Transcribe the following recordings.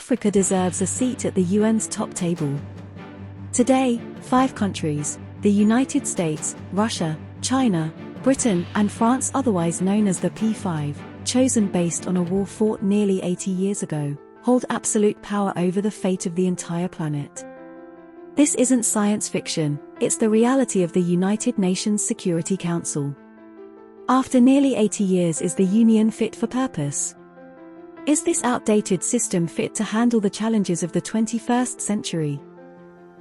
Africa deserves a seat at the UN's top table. Today, 5 countries, the United States, Russia, China, Britain, and France, otherwise known as the P5, chosen based on a war fought nearly 80 years ago, hold absolute power over the fate of the entire planet. This isn't science fiction, it's the reality of the United Nations Security Council. After nearly 80 years, is the UN fit for purpose? Is this outdated system fit to handle the challenges of the 21st century?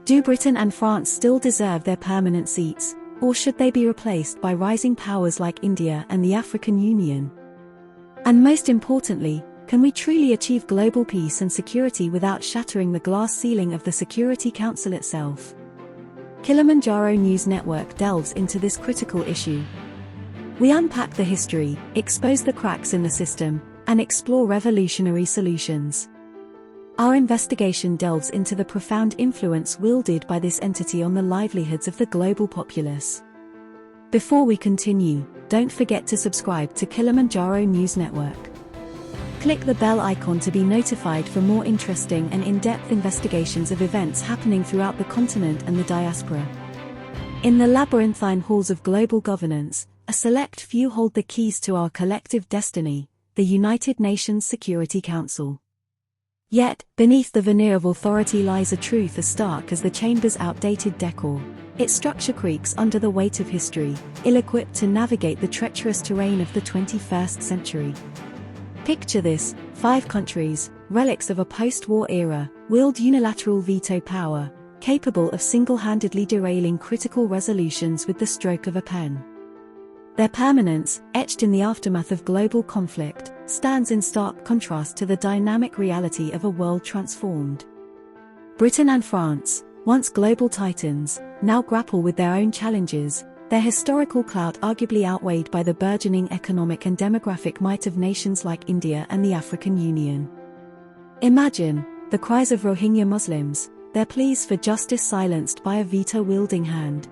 Do Britain and France still deserve their permanent seats, or should they be replaced by rising powers like India and the African Union? And most importantly, can we truly achieve global peace and security without shattering the glass ceiling of the Security Council itself? Kilimanjaro News Network delves into this critical issue. We unpack the history, expose the cracks in the system, and explore revolutionary solutions. Our investigation delves into the profound influence wielded by this entity on the livelihoods of the global populace. Before we continue, don't forget to subscribe to Kilimanjaro News Network. Click the bell icon to be notified for more interesting and in-depth investigations of events happening throughout the continent and the diaspora. In the labyrinthine halls of global governance, a select few hold the keys to our collective destiny, the United Nations Security Council. Yet, beneath the veneer of authority lies a truth as stark as the chamber's outdated decor. Its structure creaks under the weight of history, ill-equipped to navigate the treacherous terrain of the 21st century. Picture this: 5 countries, relics of a post-war era, wield unilateral veto power, capable of single-handedly derailing critical resolutions with the stroke of a pen. Their permanence, etched in the aftermath of global conflict, stands in stark contrast to the dynamic reality of a world transformed. Britain and France, once global titans, now grapple with their own challenges, their historical clout arguably outweighed by the burgeoning economic and demographic might of nations like India and the African Union. Imagine the cries of Rohingya Muslims, their pleas for justice silenced by a veto-wielding hand.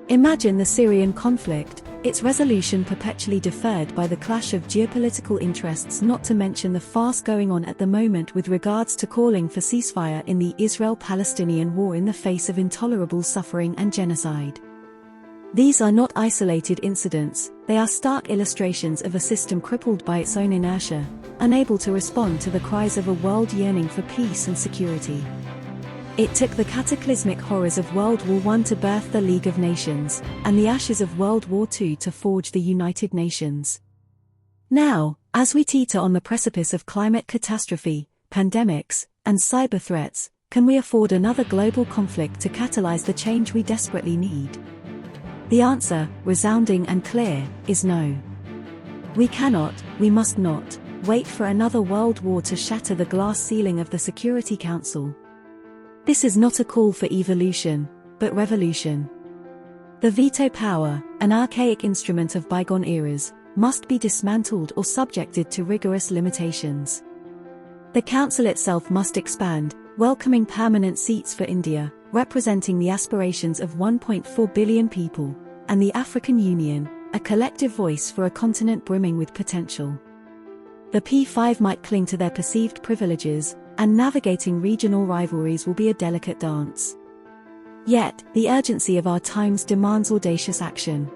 Imagine the Syrian conflict, its resolution perpetually deferred by the clash of geopolitical interests, not to mention the farce going on at the moment with regards to calling for ceasefire in the Israel-Palestinian war in the face of intolerable suffering and genocide. These are not isolated incidents, they are stark illustrations of a system crippled by its own inertia, unable to respond to the cries of a world yearning for peace and security. It took the cataclysmic horrors of World War I to birth the League of Nations, and the ashes of World War II to forge the United Nations. Now, as we teeter on the precipice of climate catastrophe, pandemics, and cyber threats, can we afford another global conflict to catalyze the change we desperately need? The answer, resounding and clear, is no. We cannot, we must not, wait for another world war to shatter the glass ceiling of the Security Council. This is not a call for evolution, but revolution. The veto power, an archaic instrument of bygone eras, must be dismantled or subjected to rigorous limitations. The Council itself must expand, welcoming permanent seats for India, representing the aspirations of 1.4 billion people, and the African Union, a collective voice for a continent brimming with potential. The P5 might cling to their perceived privileges, and navigating regional rivalries will be a delicate dance. Yet, the urgency of our times demands audacious action.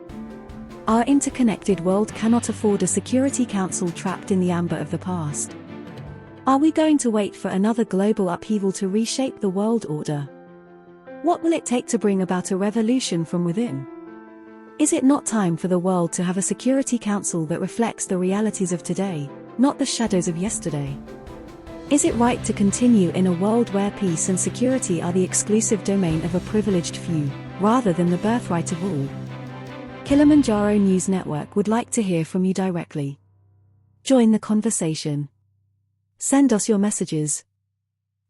Our interconnected world cannot afford a Security Council trapped in the amber of the past. Are we going to wait for another global upheaval to reshape the world order? What will it take to bring about a revolution from within? Is it not time for the world to have a Security Council that reflects the realities of today, not the shadows of yesterday? Is it right to continue in a world where peace and security are the exclusive domain of a privileged few, rather than the birthright of all? Kilimanjaro News Network would like to hear from you directly. Join the conversation. Send us your messages.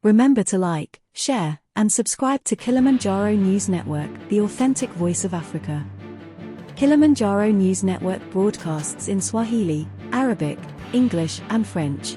Remember to like, share, and subscribe to Kilimanjaro News Network, the authentic voice of Africa. Kilimanjaro News Network broadcasts in Swahili, Arabic, English, and French.